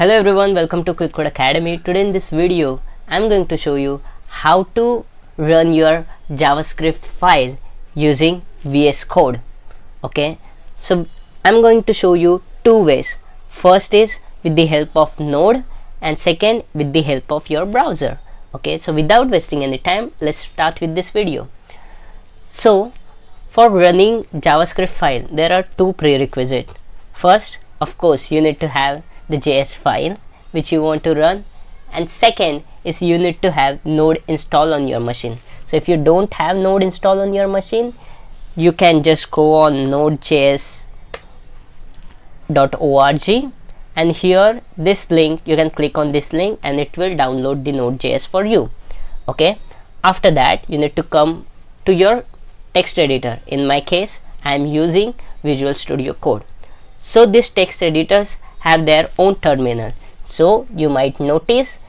Hello everyone, welcome to Quick Code Academy. Today in this video, I'm going to show you how to run your JavaScript file using VS Code. Okay, so I'm going to show you two ways. First is with the help of Node and second with the help of your browser. Okay, so without wasting any time, let's start with this video. So for running JavaScript file, there are two prerequisites. First, of course, you need to have the JS file which you want to run, and second is you need to have Node installed on your machine. So if you don't have Node installed on your machine, you can just go on Node.js.org, and here this link, you can click on this link and it will download the Node.js for you. Okay, after that you need to come to your text editor. In my case, I am using Visual Studio Code. So these text editors have their own terminal. So you might notice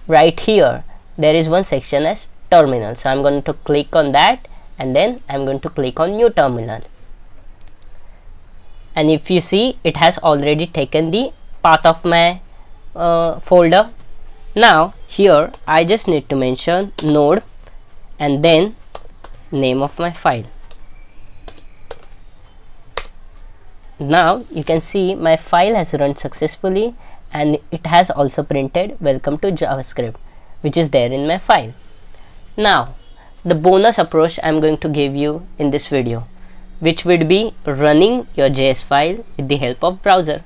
right here there is one section as terminal. So I'm going to click on that and then I'm going to click on new terminal. And if you see, it has already taken the path of my folder. Now here I just need to mention node and then name of my file. Now you can see my file has run successfully and it has also printed welcome to JavaScript, which is there in my file. Now the bonus approach I'm going to give you in this video, which would be running your JS file with the help of browser.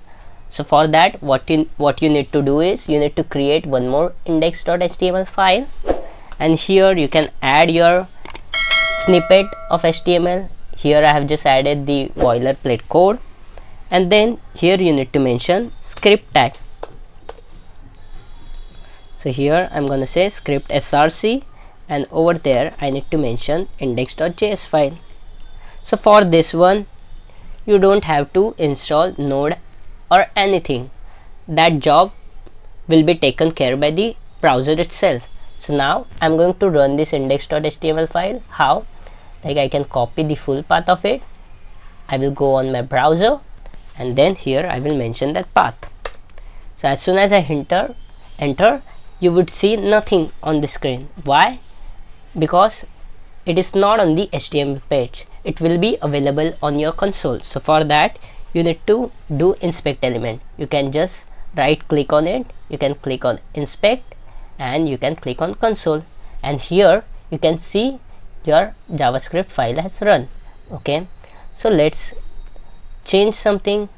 So for that, what you need to do is you need to create one more index.html file, and here you can add your snippet of HTML. Here I have just added the boilerplate code, and then here you need to mention script tag. So here I'm going to say script src, and over there I need to mention index.js file. So for this one, you don't have to install Node or anything. That job will be taken care by the browser itself. So now I'm going to run this index.html file. How? Like, I can copy the full path of it. I will go on my browser and then here I will mention that path. So as soon as I enter, you would see nothing on the screen. Why? Because it is not on the HTML page. It will be available on your console. So for that, you need to do inspect element. You can just right click on it, you can click on inspect, and you can click on console, and here you can see your JavaScript file has run. Okay, so let's change something.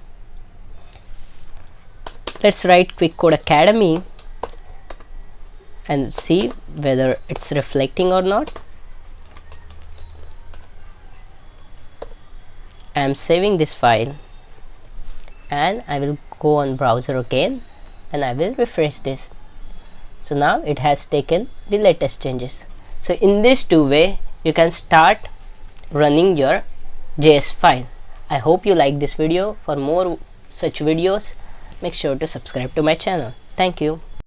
Let's write Quick Code Academy and see whether it's reflecting or not. I am saving this file and I will go on browser again and I will refresh this. So now it has taken the latest changes. So in this two way, you can start running your JS file. I hope you like this video. For more such videos, make sure to subscribe to my channel. Thank you.